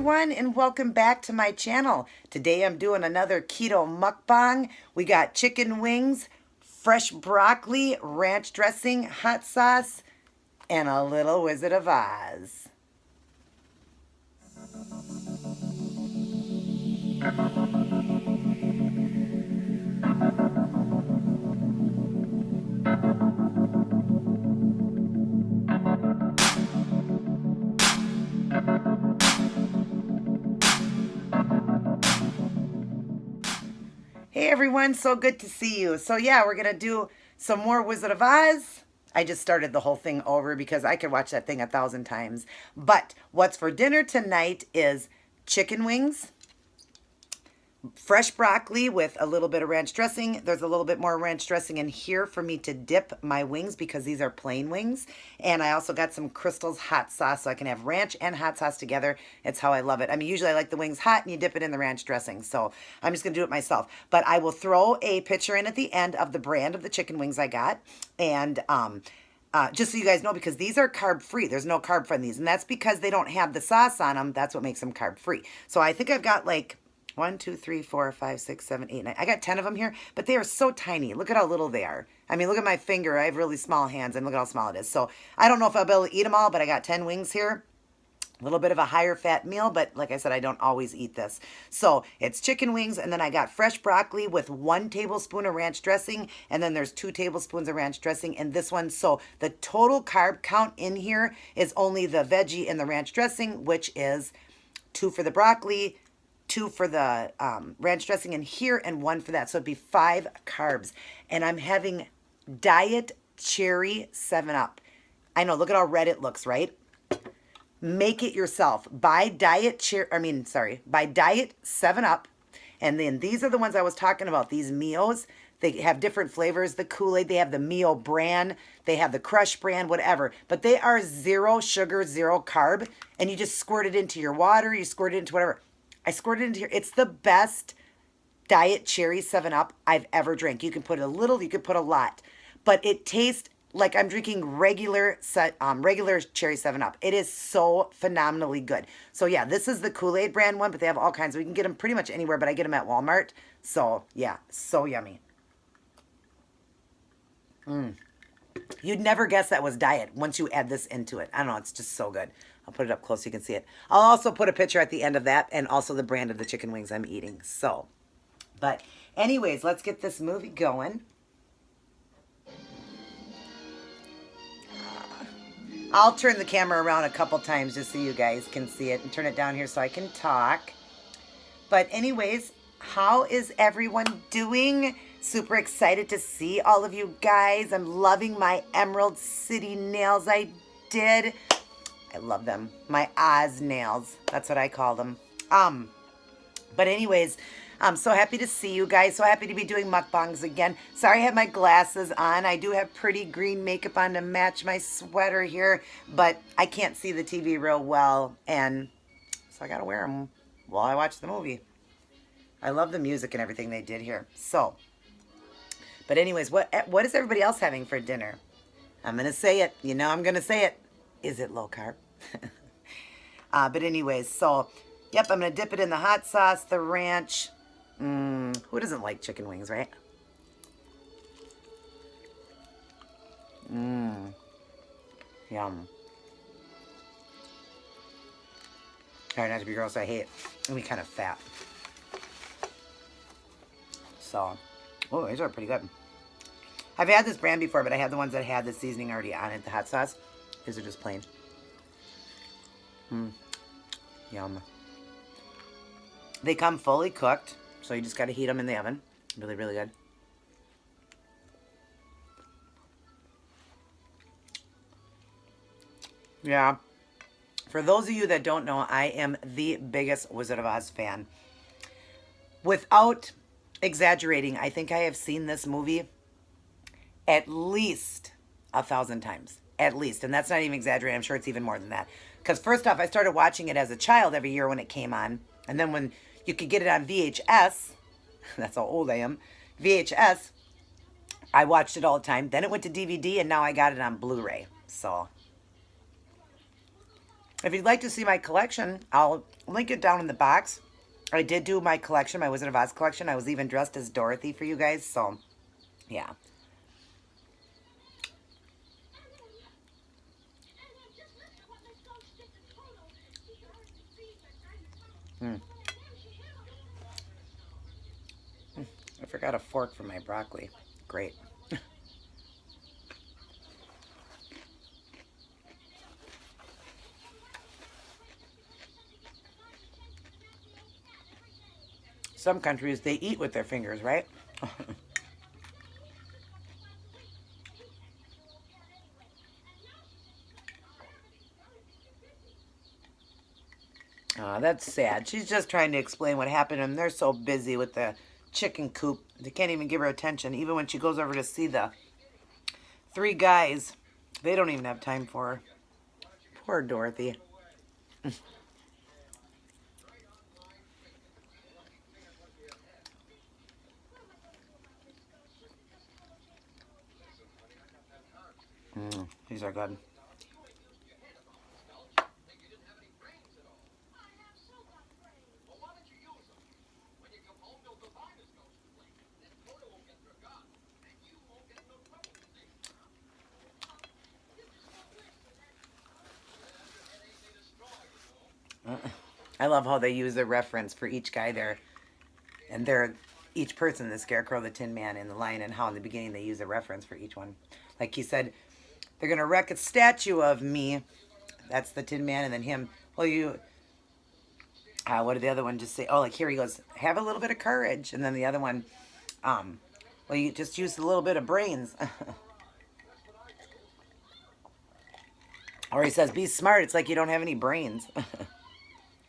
everyone, and welcome back to my channel. Today I'm doing another keto mukbang. We got chicken wings, fresh broccoli, ranch dressing, hot sauce, and a little Wizard of Oz. Hey everyone, so good to see you. So yeah, we're gonna do some more Wizard of Oz. I just started the whole thing over because I could watch that thing 1,000 times. But what's for dinner tonight is chicken wings, fresh broccoli with a little bit of ranch dressing. There's a little bit more ranch dressing in here for me to dip my wings because these are plain wings. And I also got some Crystal's hot sauce so I can have ranch and hot sauce together. It's how I love it. I mean, usually I like the wings hot and you dip it in the ranch dressing. So I'm just going to do it myself. But I will throw a picture in at the end of the brand of the chicken wings I got. And just so you guys know, because these are carb-free. There's no carb from these. And that's because they don't have the sauce on them. That's what makes them carb-free. So I think I've got like 1, 2, 3, 4, 5, 6, 7, 8, 9. I got 10 of them here, but they are so tiny. Look at how little they are. I mean, look at my finger. I have really small hands, and look at how small it is. So I don't know if I'll be able to eat them all, but I got 10 wings here. A little bit of a higher fat meal, but like I said, I don't always eat this. So it's chicken wings, and then I got fresh broccoli with 1 tablespoon of ranch dressing, and then there's 2 tablespoons of ranch dressing in this one. So the total carb count in here is only the veggie and the ranch dressing, which is 2 for the broccoli, 2 for the ranch dressing in here, and 1 for that. So it'd be 5 carbs. And I'm having Diet Cherry 7-Up. I know, look at how red it looks, right? Make it yourself. Buy Diet 7-Up. And then these are the ones I was talking about, these Mios. They have different flavors. The Kool-Aid, they have the Mio brand, they have the Crush brand, whatever. But they are 0 sugar, 0 carb. And you just squirt it into your water, you squirt it into whatever. I squirted it into here. It's the best Diet Cherry 7-Up I've ever drank. You can put a little, you can put a lot. But it tastes like I'm drinking regular Cherry 7-Up. It is so phenomenally good. So yeah, this is the Kool-Aid brand one, but they have all kinds. We can get them pretty much anywhere, but I get them at Walmart. So yeah, so yummy. You'd never guess that was diet once you add this into it. I don't know, it's just so good. I'll put it up close so you can see it. I'll also put a picture at the end of that and also the brand of the chicken wings I'm eating. So, but anyways, let's get this movie going. I'll turn the camera around a couple times just so you guys can see it and turn it down here so I can talk. But anyways, how is everyone doing? Super excited to see all of you guys. I'm loving my Emerald City nails I did. I love them. My Oz nails. That's what I call them. But anyways, I'm so happy to see you guys. So happy to be doing mukbangs again. Sorry I have my glasses on. I do have pretty green makeup on to match my sweater here, but I can't see the TV real well, and so I gotta wear them while I watch the movie. I love the music and everything they did here. So, but anyways, what is everybody else having for dinner? I'm gonna say it. You know I'm gonna say it. Is it low carb? But anyways, so, yep, I'm going to dip it in the hot sauce, the ranch. Who doesn't like chicken wings, right? Yum. Try not to be gross, I hate it. And be kind of fat. So, oh, these are pretty good. I've had this brand before, but I had the ones that had the seasoning already on it, the hot sauce. These are just plain. Yum. They come fully cooked, so you just got to heat them in the oven. Really, really good. Yeah. For those of you that don't know, I am the biggest Wizard of Oz fan. Without exaggerating, I think I have seen this movie at least 1,000 times. At least. And that's not even exaggerating. I'm sure it's even more than that. Because first off, I started watching it as a child every year when it came on. And then when you could get it on VHS, that's how old I am, VHS, I watched it all the time. Then it went to DVD, and now I got it on Blu-ray. So, If you'd like to see my collection, I'll link it down in the box. I did do my collection, my Wizard of Oz collection. I was even dressed as Dorothy for you guys, so yeah. Mm. I forgot a fork for my broccoli. Great. Some countries, they eat with their fingers, right? That's sad. She's just trying to explain what happened, and they're so busy with the chicken coop. They can't even give her attention. Even when she goes over to see the three guys, they don't even have time for her. Poor Dorothy. These are good. I love how they use a reference for each guy there. And they're each person, the Scarecrow, the Tin Man, and the Lion, and how in the beginning they use a reference for each one. Like he said, they're going to wreck a statue of me. That's the Tin Man. And then him, well, what did the other one just say? Oh, like here he goes, have a little bit of courage. And then the other one, well, you just use a little bit of brains. Or he says, be smart. It's like you don't have any brains.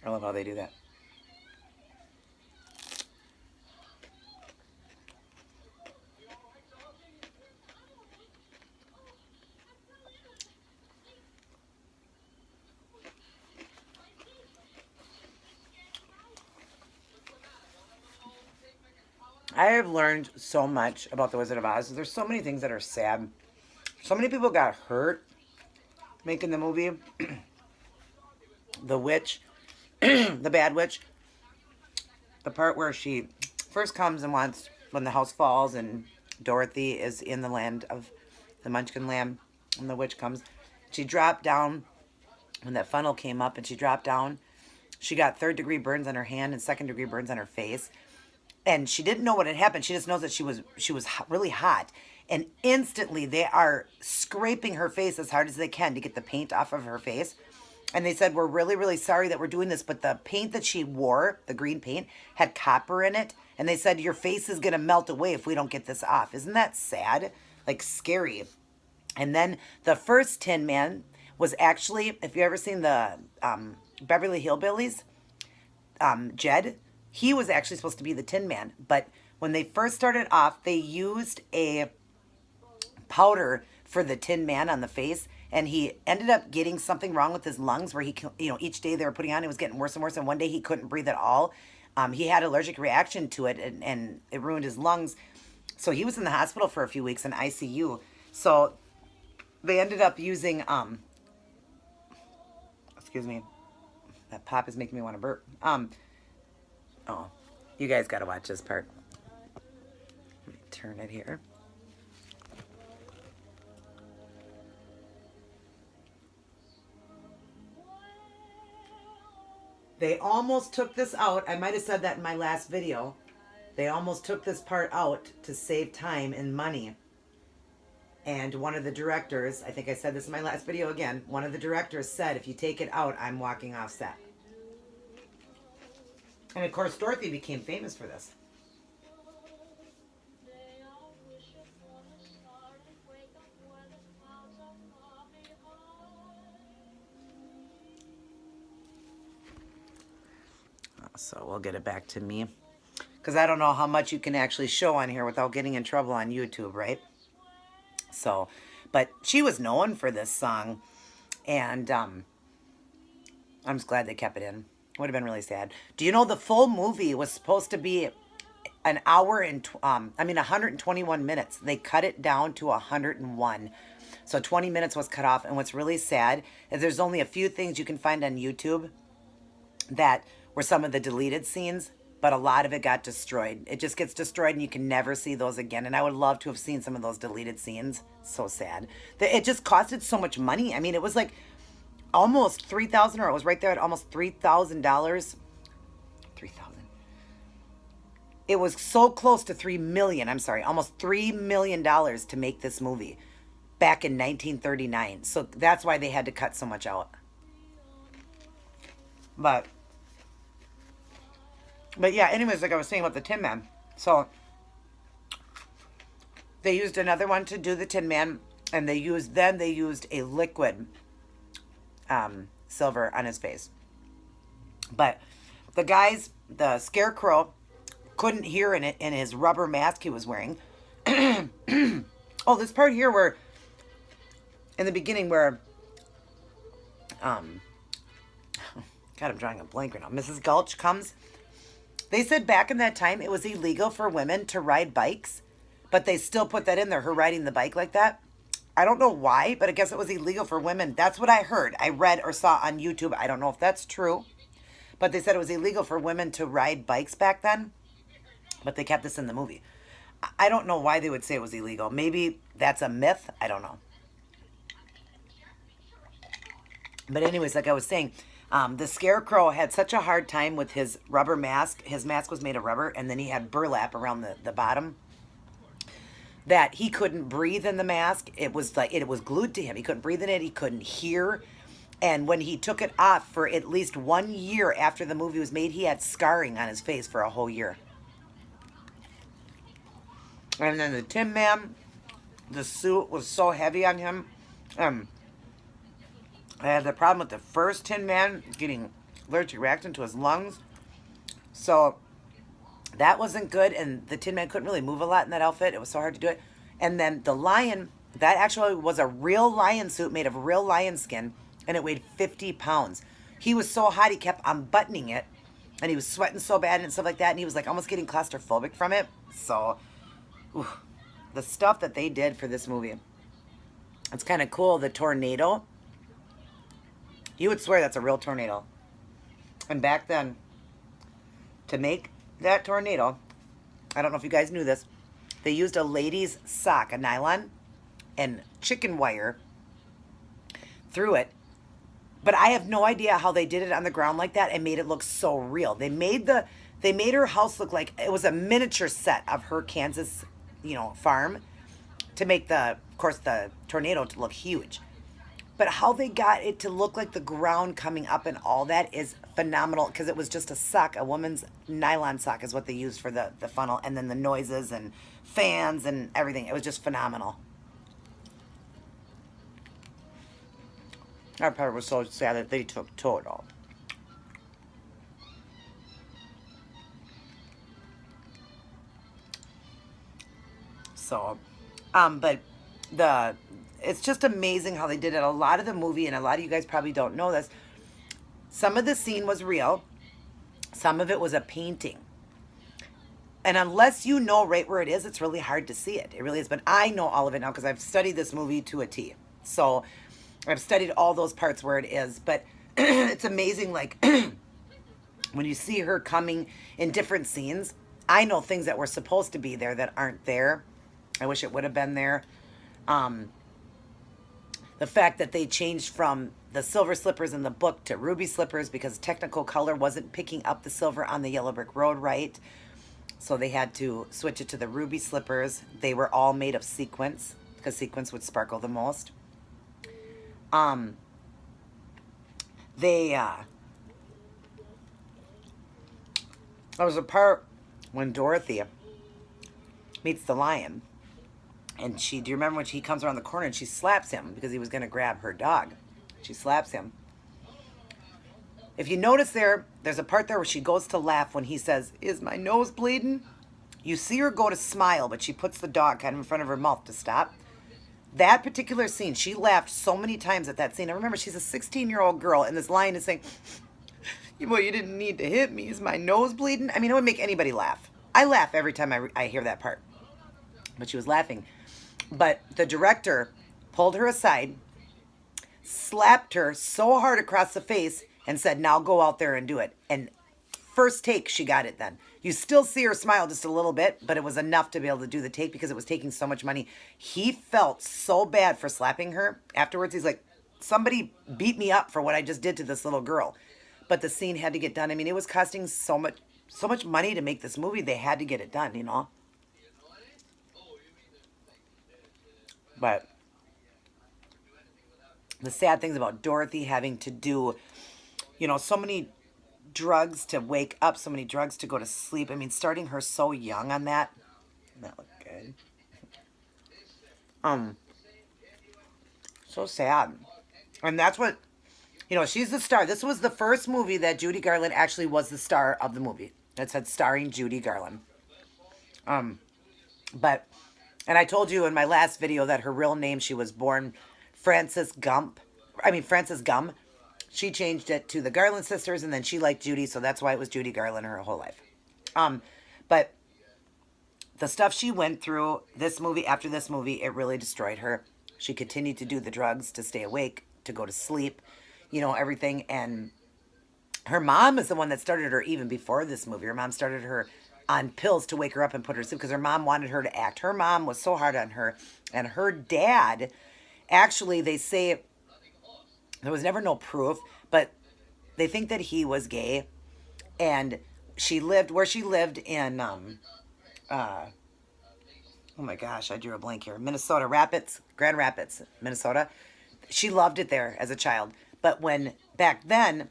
I love how they do that. I have learned so much about the Wizard of Oz. There's so many things that are sad. So many people got hurt making the movie. The witch, the bad witch, the part where she first comes and wants, when the house falls and Dorothy is in the land of the Munchkin land, and the witch comes, she dropped down when that funnel came up, and she dropped down. She got third-degree burns on her hand and second-degree burns on her face. And she didn't know what had happened. She just knows that she was really hot. And instantly they are scraping her face as hard as they can to get the paint off of her face. And they said, we're really, really sorry that we're doing this, but the paint that she wore, the green paint, had copper in it. And they said, your face is going to melt away if we don't get this off. Isn't that sad? Like, scary. And then the first Tin Man was actually, if you ever seen the Beverly Hillbillies, Jed, he was actually supposed to be the Tin Man. But when they first started off, they used a powder for the Tin Man on the face, and he ended up getting something wrong with his lungs where he, each day they were putting on, it was getting worse and worse, and one day he couldn't breathe at all. He had allergic reaction to it, and it ruined his lungs. So he was in the hospital for a few weeks in ICU. So they ended up using, excuse me, that pop is making me want to burp. Oh, you guys got to watch this part. Let me turn it here. They almost took this out. I might have said that in my last video. They almost took this part out to save time and money. And one of the directors, I think I said this in my last video again, one of the directors said, if you take it out, I'm walking off set. And of course, Dorothy became famous for this. So we'll get it back to me. Because I don't know how much you can actually show on here without getting in trouble on YouTube, right? So, but she was known for this song. And I'm just glad they kept it in. Would have been really sad. Do you know the full movie was supposed to be an hour and 121 minutes. They cut it down to 101. So 20 minutes was cut off. And what's really sad is there's only a few things you can find on YouTube that were some of the deleted scenes, but a lot of it got destroyed. It just gets destroyed and you can never see those again. And I would love to have seen some of those deleted scenes. So sad. It just costed so much money. I mean, it was like almost $3,000, or it was right there at almost $3,000. 3,000. It was so close to 3 million. I'm sorry, almost $3 million to make this movie back in 1939. So that's why they had to cut so much out. But yeah, anyways, like I was saying about the Tin Man. So they used another one to do the Tin Man, and they used a liquid silver on his face. But the Scarecrow couldn't hear in his rubber mask he was wearing. Oh, this part here where in the beginning where God, I'm drawing a blank right now. Mrs. Gulch comes. They said back in that time it was illegal for women to ride bikes, but they still put that in there, her riding the bike like that. I don't know why, but I guess it was illegal for women. That's what I heard. I read or saw on YouTube. I don't know if that's true, but they said it was illegal for women to ride bikes back then, but they kept this in the movie. I don't know why they would say it was illegal. Maybe that's a myth. I don't know. But anyways, like I was saying, the Scarecrow had such a hard time with his rubber mask. His mask was made of rubber, and then he had burlap around the bottom, that he couldn't breathe in the mask. It was like it was glued to him. He couldn't breathe in it. He couldn't hear. And when he took it off for at least 1 year after the movie was made, he had scarring on his face for a whole year. And then the Tin Man, the suit was so heavy on him. I had the problem with the first Tin Man getting allergic reaction to his lungs. So that wasn't good. And the Tin Man couldn't really move a lot in that outfit. It was so hard to do it. And then the lion, that actually was a real lion suit made of real lion skin. And it weighed 50 pounds. He was so hot, he kept unbuttoning it. And he was sweating so bad and stuff like that. And he was like almost getting claustrophobic from it. So the stuff that they did for this movie. It's kind of cool. The tornado. You would swear that's a real tornado. And back then, to make that tornado, I don't know if you guys knew this, they used a lady's sock, a nylon, and chicken wire through it. But I have no idea how they did it on the ground like that and made it look so real. They made her house look like it was a miniature set of her Kansas, farm, to make of course, the tornado to look huge. But how they got it to look like the ground coming up and all that is phenomenal, because it was just a sock, a woman's nylon sock is what they used for the funnel, and then the noises and fans and everything. It was just phenomenal. That part was so sad that they took total. So, but it's just amazing how they did it. A lot of the movie, and a lot of you guys probably don't know this, some of the scene was real. Some of it was a painting. And unless you know right where it is, it's really hard to see it. It really is. But I know all of it now because I've studied this movie to a T. So I've studied all those parts where it is. But it's amazing, like, when you see her coming in different scenes, I know things that were supposed to be there that aren't there. I wish it would have been there. The fact that they changed from the silver slippers in the book to ruby slippers because Technicolor wasn't picking up the silver on the Yellow Brick Road right. So they had to switch it to the ruby slippers. They were all made of sequins because sequins would sparkle the most. There was a part when Dorothy meets the lion. And do you remember when he comes around the corner and she slaps him because he was going to grab her dog? She slaps him. If you notice there's a part there where she goes to laugh when he says, "Is my nose bleeding?" You see her go to smile, but she puts the dog kind of in front of her mouth to stop. That particular scene, she laughed so many times at that scene. I remember she's a 16-year-old girl, and this lion is saying, "Well, you didn't need to hit me. Is my nose bleeding?" I mean, it would make anybody laugh. I laugh every time I hear that part. But she was laughing. But the director pulled her aside, slapped her so hard across the face, and said, now go out there and do it. And first take, she got it then. You still see her smile just a little bit, but it was enough to be able to do the take because it was taking so much money. He felt so bad for slapping her. Afterwards, he's like, somebody beat me up for what I just did to this little girl. But the scene had to get done. I mean, it was costing so much money to make this movie. They had to get it done, you know? But the sad things about Dorothy having to do, you know, so many drugs to wake up, so many drugs to go to sleep. I mean, starting her so young on that. That looked good. So sad. And that's what, you know, she's the star. This was the first movie that Judy Garland actually was the star of the movie. That said starring Judy Garland. But, and I told you in my last video that her real name, she was born Frances Gum. She changed it to the Garland sisters, and then she liked Judy, so that's why it was Judy Garland her whole life. But the stuff she went through, this movie, after this movie, it really destroyed her. She continued to do the drugs to stay awake, to go to sleep, you know, everything. And her mom is the one that started her even before this movie. Her mom started her on pills to wake her up and put her to sleep because her mom wanted her to act. Her mom was so hard on her. And her dad, actually, they say, there was never no proof, but they think that he was gay. And she lived, where she lived in, oh my gosh, I drew a blank here. Minnesota, Grand Rapids, Minnesota. She loved it there as a child. But when, back then,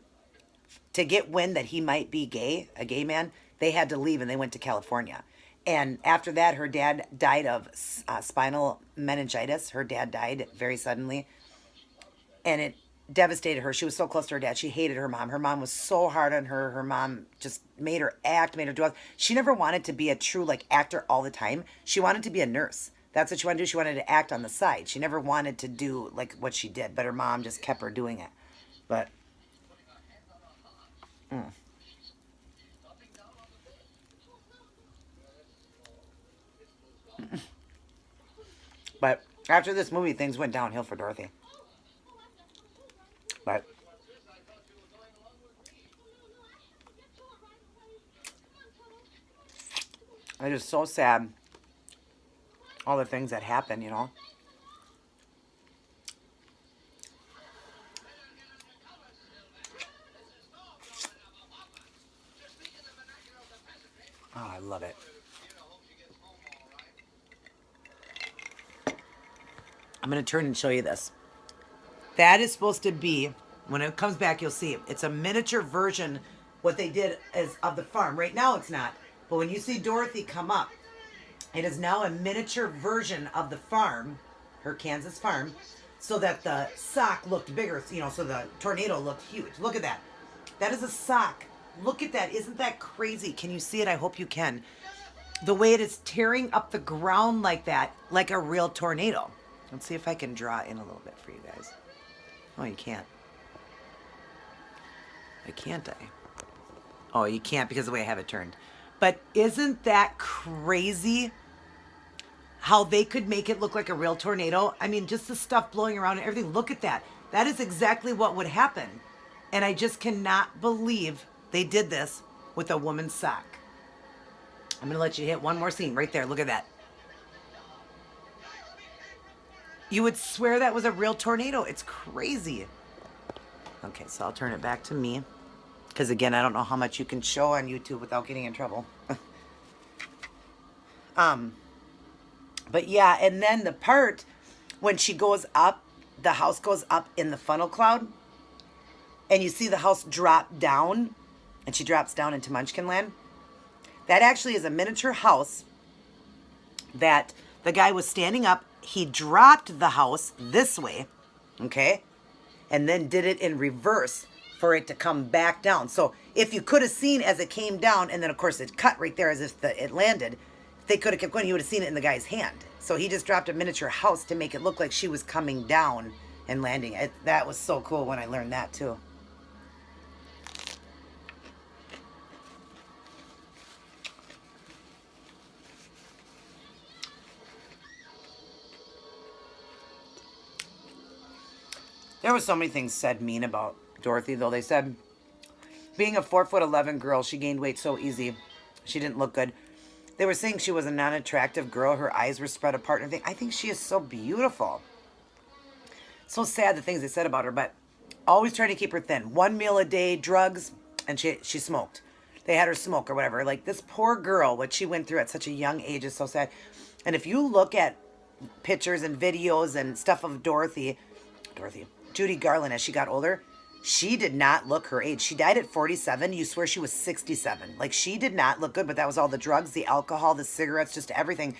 to get wind that he might be gay, a gay man, they had to leave and they went to California. And after that, her dad died of spinal meningitis. Her dad died very suddenly. And it devastated her. She was so close to her dad. She hated her mom. Her mom was so hard on her. Her mom just made her act, made her do it. She never wanted to be a true like actor all the time. She wanted to be a nurse. That's what she wanted to do. She wanted to act on the side. She never wanted to do like what she did, but her mom just kept her doing it. But but after this movie, things went downhill for Dorothy. But it is so sad, all the things that happen, you know. Oh, I love it. I'm going to turn and show you this. That is supposed to be, when it comes back, you'll see, it's a miniature version. What they did is of the farm. Right now it's not. But when you see Dorothy come up, it is now a miniature version of the farm, her Kansas farm, so that the sock looked bigger, you know, so the tornado looked huge. Look at that. That is a sock. Look at that. Isn't that crazy? Can you see it? I hope you can. The way it is tearing up the ground like that, like a real tornado. Let's see if I can draw in a little bit for you guys. Oh, you can't. I can't, I? Oh, you can't because of the way I have it turned. But isn't that crazy how they could make it look like a real tornado? I mean, just the stuff blowing around and everything. Look at that. That is exactly what would happen. And I just cannot believe they did this with a woman's sock. I'm going to let you hit one more scene right there. Look at that. You would swear that was a real tornado. It's crazy. Okay, so I'll turn it back to me. Because again, I don't know how much you can show on YouTube without getting in trouble. But yeah, and then the part when she goes up, the house goes up in the funnel cloud. And you see the house drop down. And she drops down into Munchkin Land. That actually is a miniature house that the guy was standing up. He dropped the house this way, okay? And then did it in reverse for it to come back down. So if you could have seen as it came down, and then of course it cut right there as if it landed, if they could have kept going, you would have seen it in the guy's hand. So he just dropped a miniature house to make it look like she was coming down and landing. That was so cool when I learned that too. There was so many things said mean about Dorothy, though. They said, being a 4'11" girl, she gained weight so easy. She didn't look good. They were saying she was a non-attractive girl. Her eyes were spread apart and everything. I think she is so beautiful. So sad the things they said about her, but always trying to keep her thin. 1 meal a day, drugs, and she smoked. They had her smoke or whatever. Like, this poor girl, what she went through at such a young age is so sad. And if you look at pictures and videos and stuff of Judy Garland, as she got older, she did not look her age. She died at 47. You swear she was 67. Like, she did not look good, but that was all the drugs, the alcohol, the cigarettes, just everything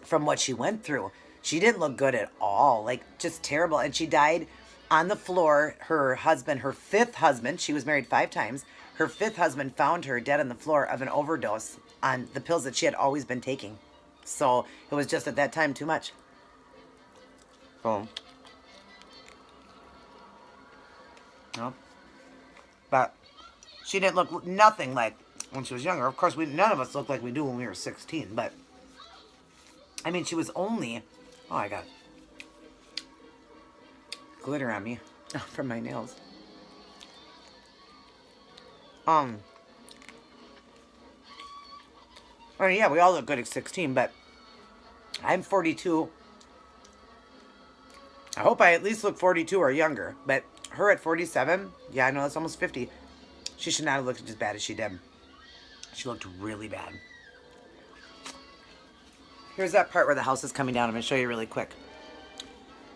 from what she went through. She didn't look good at all. Like, just terrible. And she died on the floor. Her husband, her fifth husband, she was married 5 times. Her fifth husband found her dead on the floor of an overdose on the pills that she had always been taking. So it was just at that time too much. So, no. But she didn't look nothing like when she was younger. Of course, none of us looked like we do when we were 16. But, I mean, she was only... Oh, I got glitter on me from my nails. Oh yeah, we all look good at 16, but I'm 42. I hope I at least look 42 or younger. But her at 47, yeah, I know that's almost 50. She should not have looked as bad as she did. She looked really bad. Here's that part where the house is coming down. I'm going to show you really quick.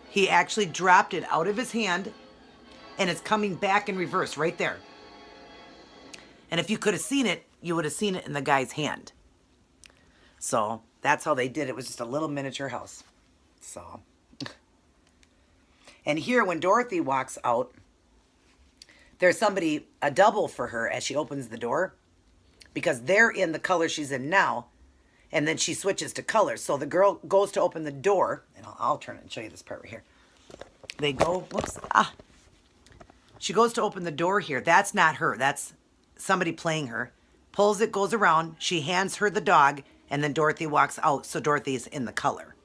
He actually dropped it out of his hand, and it's coming back in reverse right there. And if you could have seen it, you would have seen it in the guy's hand. So that's how they did it. It was just a little miniature house. So, and here when Dorothy walks out, there's somebody, a double for her as she opens the door, because they're in the color she's in now, and then she switches to colors. So the girl goes to open the door, and I'll turn it and show you this part right here. They go, whoops, She goes to open the door here. That's not her. That's somebody playing her. Pulls it, goes around. She hands her the dog, and then Dorothy walks out. So Dorothy's in the color.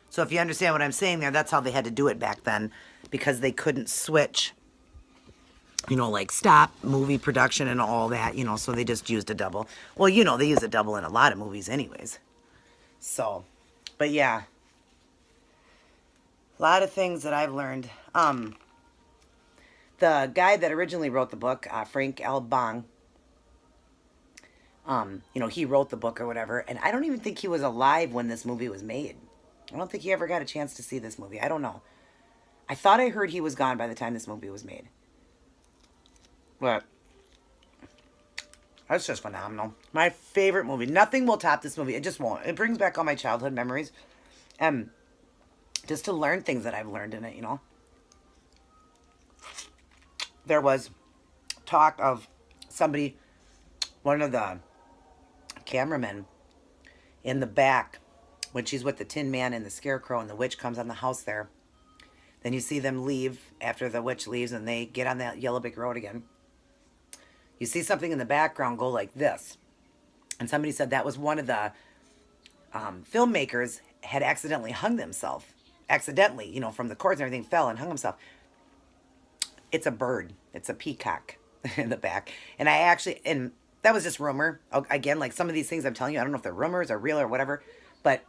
So if you understand what I'm saying there, that's how they had to do it back then, because they couldn't switch, like stop movie production and all that, so they just used a double. Well, they use a double in a lot of movies anyways. So, but yeah. A lot of things that I've learned. The guy that originally wrote the book, Frank L. Bong, he wrote the book or whatever, and I don't even think he was alive when this movie was made. I don't think he ever got a chance to see this movie. I don't know. I thought I heard he was gone by the time this movie was made. But that's just phenomenal. My favorite movie. Nothing will top this movie. It just won't. It brings back all my childhood memories. Just to learn things that I've learned in it, There was talk of somebody, one of the cameramen in the back, when she's with the Tin Man and the Scarecrow and the witch comes on the house there. Then you see them leave after the witch leaves and they get on that yellow brick road again. You see something in the background go like this. And somebody said that was one of the filmmakers had accidentally hung themselves. Accidentally, from the cords and everything, fell and hung himself. It's a bird. It's a peacock in the back. And and that was just rumor. Again, like some of these things I'm telling you, I don't know if they're rumors or real or whatever, but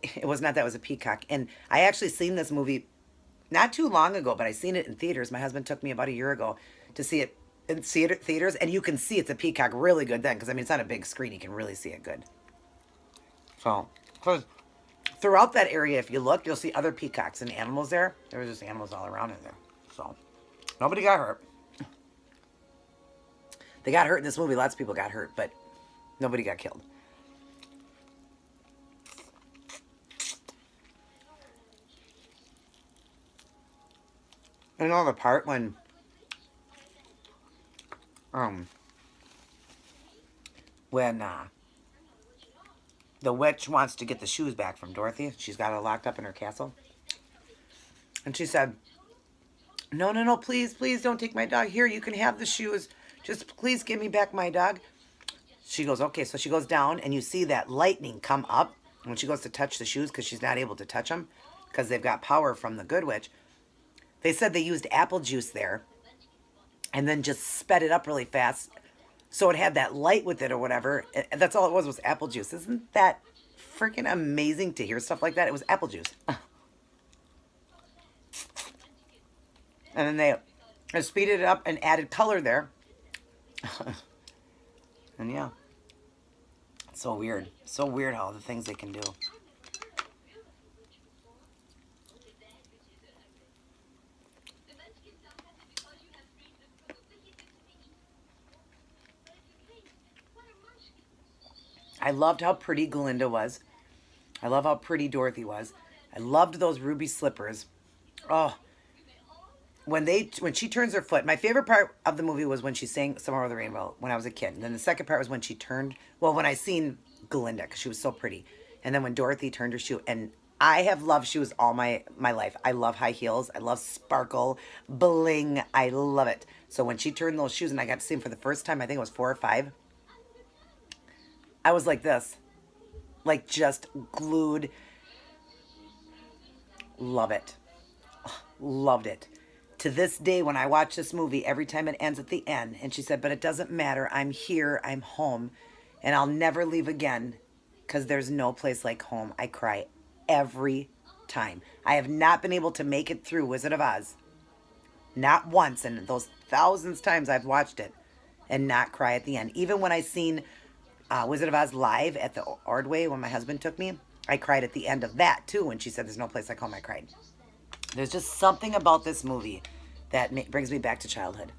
it was not that. It was a peacock. And I actually seen this movie not too long ago, but I seen it in theaters. My husband took me about a year ago to see it in theaters, and you can see it's a peacock really good then, because it's not a big screen. You can really see it good. So, because throughout that area, if you look, you'll see other peacocks and animals there. There was just animals all around in there. So, nobody got hurt. They got hurt in this movie. Lots of people got hurt, but nobody got killed. The part when the witch wants to get the shoes back from Dorothy. She's got it locked up in her castle. And she said, no, please don't take my dog. Here, you can have the shoes. Just please give me back my dog. She goes, okay. So she goes down, and you see that lightning come up when she goes to touch the shoes because she's not able to touch them. because they've got power from the Good Witch. They said they used apple juice there and then just sped it up really fast so it had that light with it or whatever. And that's all it was apple juice. Isn't that freaking amazing to hear stuff like that? It was apple juice. And then they speeded it up and added color there. And yeah. It's so weird. So weird how the things they can do. I loved how pretty Glinda was. I love how pretty Dorothy was. I loved those ruby slippers. Oh, when she turns her foot. My favorite part of the movie was when she sang "Somewhere Over the Rainbow" when I was a kid. And then the second part was when she turned. Well, when I seen Glinda, because she was so pretty. And then when Dorothy turned her shoe. And I have loved shoes all my life. I love high heels. I love sparkle, bling. I love it. So when she turned those shoes and I got to see them for the first time, I think it was 4 or 5. I was like this. Like just glued. Love it. Loved it. To this day, when I watch this movie, every time it ends at the end, and she said, but it doesn't matter. I'm here. I'm home. And I'll never leave again because there's no place like home. I cry every time. I have not been able to make it through Wizard of Oz. Not once. And those thousands times I've watched it and not cry at the end. Even when I seen Wizard of Oz live at the Ordway when my husband took me, I cried at the end of that too. When she said there's no place like home, I cried. There's just something about this movie that brings me back to childhood.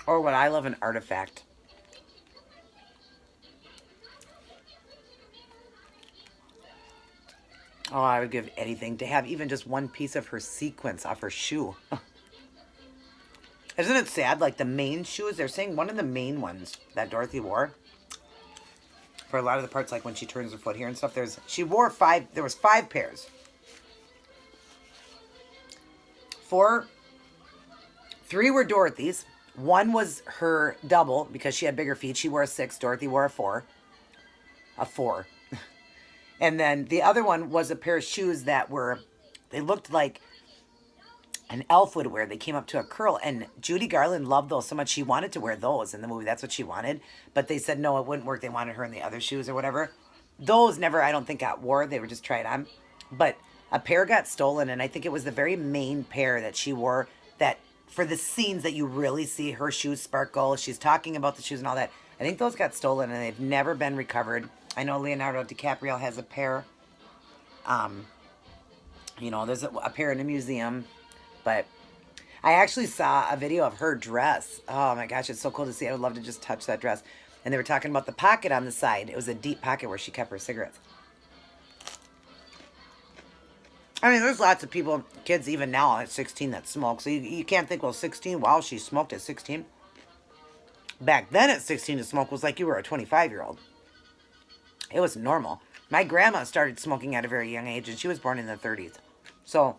Or what I love, an artifact. Oh, I would give anything to have even just one piece of her sequence off her shoe. Isn't it sad? Like the main shoes, they're saying one of the main ones that Dorothy wore for a lot of the parts, like when she turns her foot here and stuff, she wore 5, there was 5 pairs. 3 were Dorothy's. 1 was her double because she had bigger feet. She wore a 6. Dorothy wore a 4. A 4. And then the other one was a pair of shoes that they looked like an elf would wear. They came up to a curl. And Judy Garland loved those so much. She wanted to wear those in the movie. That's what she wanted. But they said, no, it wouldn't work. They wanted her in the other shoes or whatever. Those never, I don't think, got wore. They were just tried on. But a pair got stolen. And I think it was the very main pair that she wore that for the scenes that you really see her shoes sparkle. She's talking about the shoes and all that. I think those got stolen and they've never been recovered. I know Leonardo DiCaprio has a pair. There's a pair in a museum. But I actually saw a video of her dress. Oh my gosh, it's so cool to see. I would love to just touch that dress. And they were talking about the pocket on the side. It was a deep pocket where she kept her cigarettes. I mean, there's lots of people, kids even now at 16 that smoke. So you can't think, well, 16, wow, she smoked at 16. Back then at 16 to smoke was like you were a 25-year-old. It was normal. My grandma started smoking at a very young age, and she was born in the 30s. So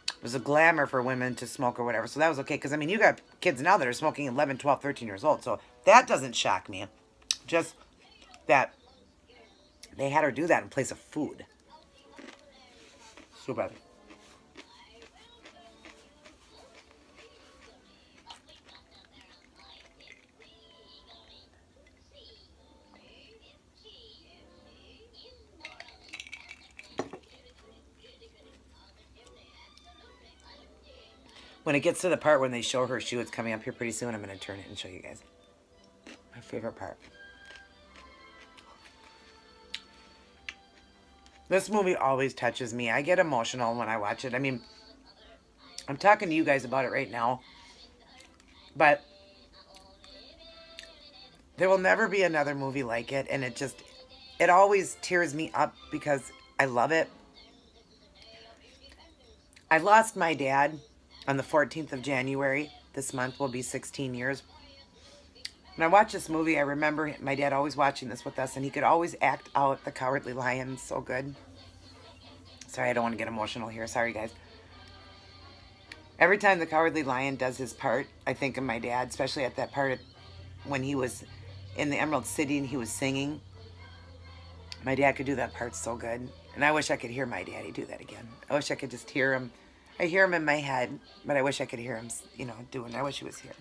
it was a glamour for women to smoke or whatever. So that was okay. Because, I mean, you got kids now that are smoking 11, 12, 13 years old. So that doesn't shock me. Just that they had her do that in place of food. So bad. When it gets to the part when they show her shoe, it's coming up here pretty soon. I'm going to turn it and show you guys. My favorite part. This movie always touches me. I get emotional when I watch it. I mean, I'm talking to you guys about it right now. But there will never be another movie like it. And it always tears me up because I love it. I lost my dad on the 14th of January. This month will be 16 years. When I watch this movie, I remember my dad always watching this with us, and he could always act out the Cowardly Lion so good. Sorry, I don't want to get emotional here. Sorry, guys. Every time the Cowardly Lion does his part, I think of my dad, especially at that part when he was in the Emerald City and he was singing. My dad could do that part so good. And I wish I could hear my daddy do that again. I wish I could just hear him. I hear him in my head, but I wish I could hear him, doing it. I wish he was here.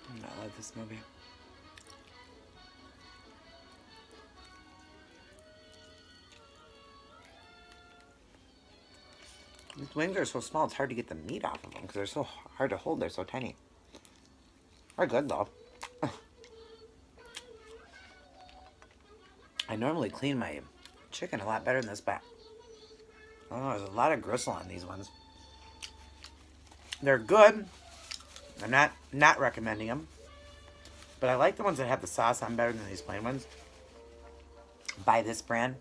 I love this movie. These wings are so small, it's hard to get the meat off of them because they're so hard to hold. They're so tiny. They're good, though. I normally clean my chicken a lot better than this, but oh, there's a lot of gristle on these ones. They're good. I'm not recommending them. But I like the ones that have the sauce on better than these plain ones. By this brand.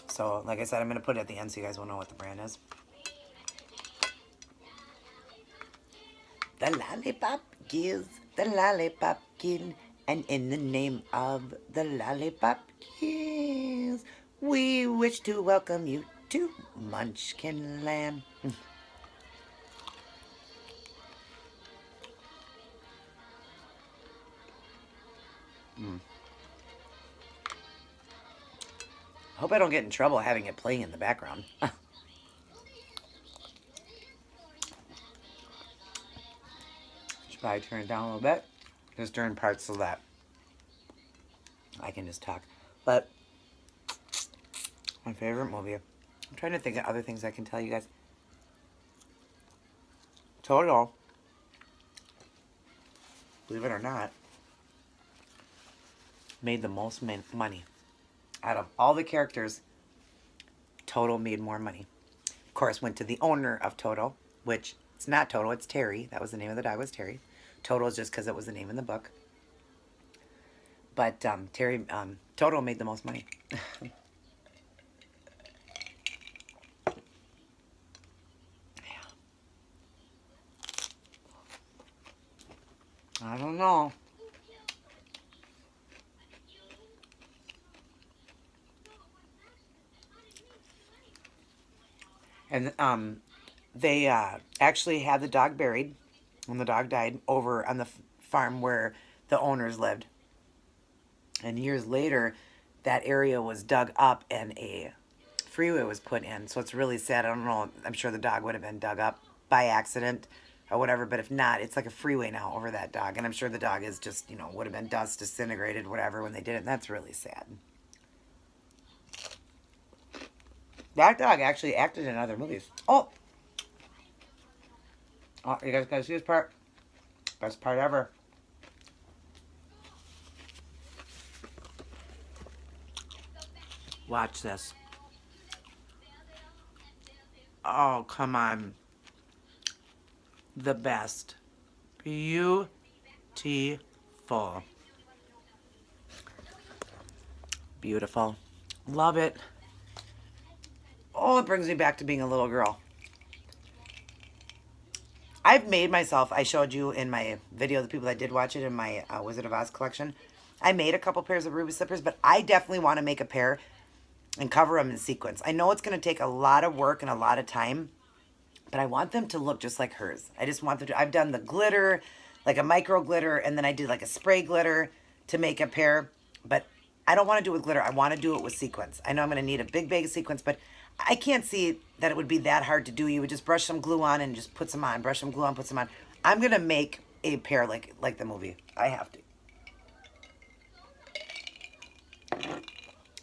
So, like I said, I'm going to put it at the end so you guys will know what the brand is. The lollipop gives the lollipop king, and in the name of the lollipop kings, we wish to welcome you to Munchkin Land. I hope I don't get in trouble having it playing in the background. Should probably turn it down a little bit. Just during parts so that I can just talk. But my favorite movie. I'm trying to think of other things I can tell you guys. Toto, believe it or not, made the most money. Out of all the characters, Toto made more money. Of course, went to the owner of Toto, which it's not Toto, it's Terry. That was the name of the dog, was Terry. Toto is just because it was the name in the book. But Toto made the most money. I don't know. And they actually had the dog buried when the dog died over on the farm where the owners lived. And years later, that area was dug up and a freeway was put in. So it's really sad. I don't know. I'm sure the dog would have been dug up by accident or whatever. But if not, it's like a freeway now over that dog. And I'm sure the dog is just, would have been dust, disintegrated, whatever, when they did it. And that's really sad. That dog actually acted in other movies. Oh, you guys gotta see this part. Best part ever. Watch this. Oh, come on. The best. Beautiful. Beautiful. Love it. Oh, it brings me back to being a little girl. I've made myself, I showed you in my video, the people that did watch it in my Wizard of Oz collection, I made a couple pairs of ruby slippers, but I definitely want to make a pair and cover them in sequins. I know it's going to take a lot of work and a lot of time, but I want them to look just like hers. I just want them to, I've done the glitter, like a micro glitter, and then I did like a spray glitter to make a pair, but I don't want to do it with glitter. I want to do it with sequins. I know I'm going to need a big bag of sequins, but I can't see that it would be that hard to do. You would just brush some glue on and just put some on. Brush some glue on, put some on. I'm going to make a pair like the movie. I have to.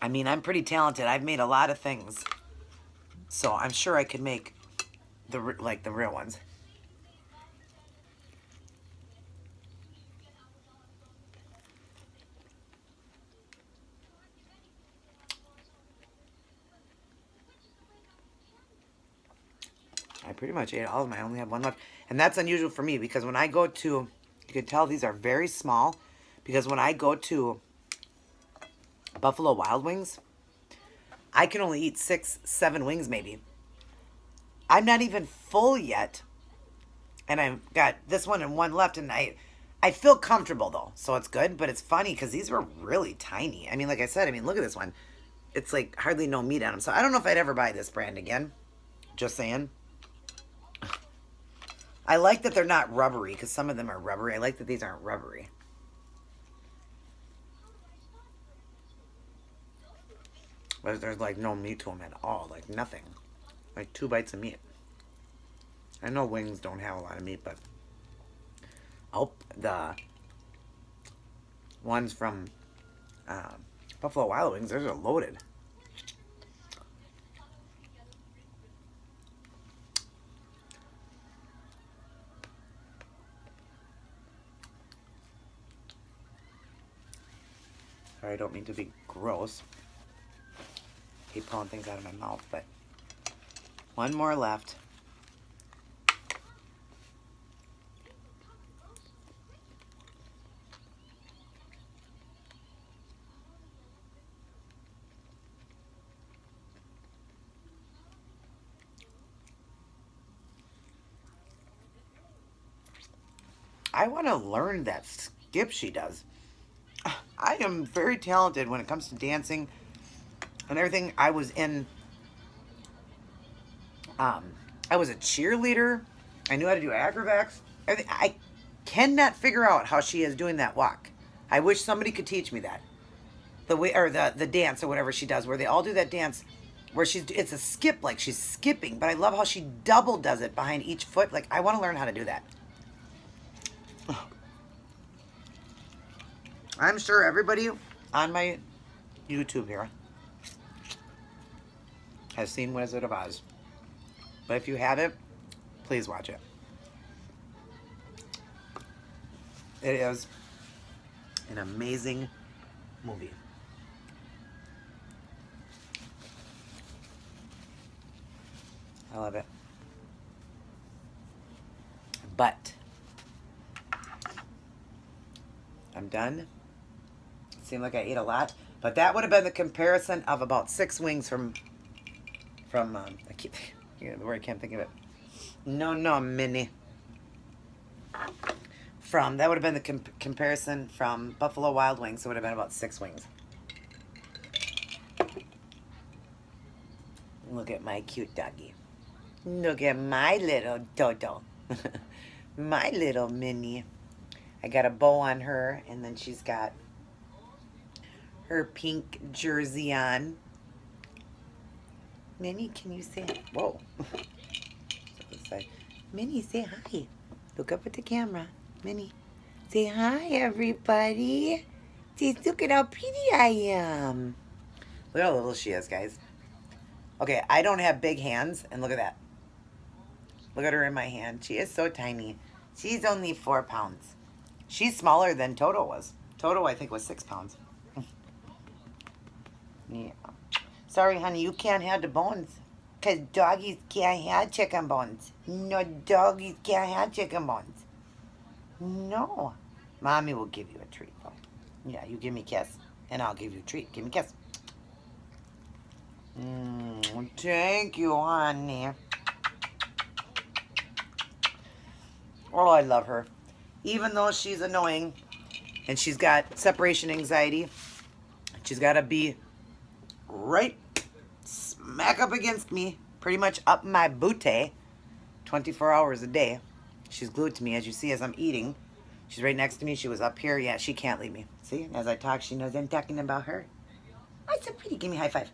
I mean, I'm pretty talented. I've made a lot of things. So I'm sure I could make the real ones. I pretty much ate all of them. I only have one left. And that's unusual for me because when I go to, you can tell these are very small, because when I go to Buffalo Wild Wings, I can only eat 6, 7 wings maybe. I'm not even full yet. And I've got this one and one left, and I feel comfortable though. So it's good, but it's funny because these were really tiny. I mean, like I said, look at this one. it's like hardly no meat on them. So I don't know if I'd ever buy this brand again. Just saying. I like that they're not rubbery because some of them are rubbery. I like that these aren't rubbery. But there's like no meat to them at all. Like nothing. Like 2 bites of meat. I know wings don't have a lot of meat, but oh, the ones from Buffalo Wild Wings, those are loaded. Sorry, I don't mean to be gross. Keep pulling things out of my mouth, but one more left. I want to learn that skip she does. I am very talented when it comes to dancing and everything. I was a cheerleader. I knew how to do acrobats. Everything. I cannot figure out how she is doing that walk. I wish somebody could teach me that. The way, or the dance or whatever she does, where they all do that dance where it's a skip, like she's skipping, but I love how she double does it behind each foot. Like, I want to learn how to do that. I'm sure everybody on my YouTube here has seen Wizard of Oz. But if you haven't, please watch it. It is an amazing movie. I love it. But I'm done. It seemed like I ate a lot, but that would have been the comparison of about 6 wings from I keep the word, I can't think of it. No, Minnie. That would have been the comparison from Buffalo Wild Wings. So it would have been about 6 wings. Look at my cute doggy. Look at my little Dodo. My little Minnie. I got a bow on her, and then she's got her pink jersey on. Minnie, can you say, whoa. Minnie, say hi. Look up at the camera. Minnie, say hi, everybody. See, look at how pretty I am. Look how little she is, guys. Okay, I don't have big hands, and look at that. Look at her in my hand. She is so tiny. She's only 4 pounds. She's smaller than Toto was. Toto, I think, was 6 pounds. Yeah. Sorry, honey, you can't have the bones. Because doggies can't have chicken bones. No, doggies can't have chicken bones. No. Mommy will give you a treat, though. Yeah, you give me a kiss, and I'll give you a treat. Give me a kiss. Thank you, honey. Oh, I love her. Even though she's annoying and she's got separation anxiety, she's got to be right smack up against me, pretty much up my booty, 24 hours a day. She's glued to me, as you see, as I'm eating. She's right next to me. She was up here. Yeah, she can't leave me. See, as I talk, she knows I'm talking about her. Oh, so pretty. Give me a high five.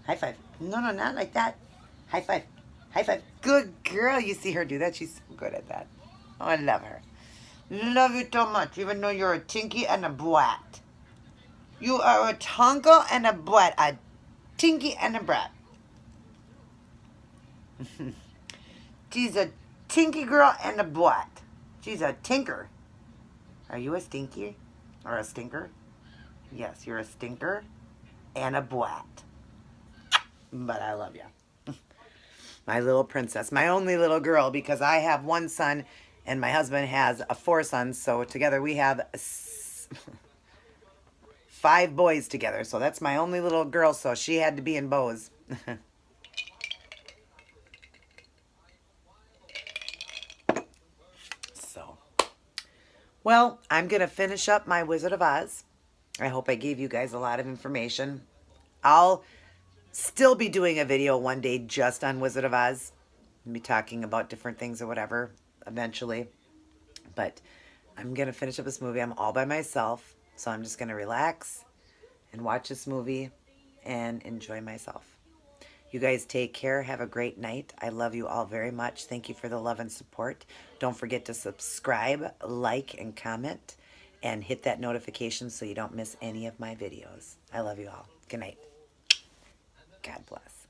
High five. No, not like that. High five. High five. Good girl. You see her do that? She's so good at that. Oh, I love her. Love you so much, even though you're a tinky and a brat. You are a tonka and a brat. A tinky and a brat. She's a tinky girl and a brat. She's a tinker. Are you a stinky? Or a stinker? Yes, you're a stinker and a brat. But I love you. My little princess. My only little girl, because I have 1 son and my husband has 4 sons. So together we have 5 boys together. So that's my only little girl. So she had to be in bows. So, well, I'm going to finish up my Wizard of Oz. I hope I gave you guys a lot of information. I'll still be doing a video one day just on Wizard of Oz. I'll be talking about different things or whatever eventually. But I'm going to finish up this movie. I'm all by myself. So I'm just going to relax and watch this movie and enjoy myself. You guys take care. Have a great night. I love you all very much. Thank you for the love and support. Don't forget to subscribe, like, and comment, and hit that notification so you don't miss any of my videos. I love you all. Good night. God bless.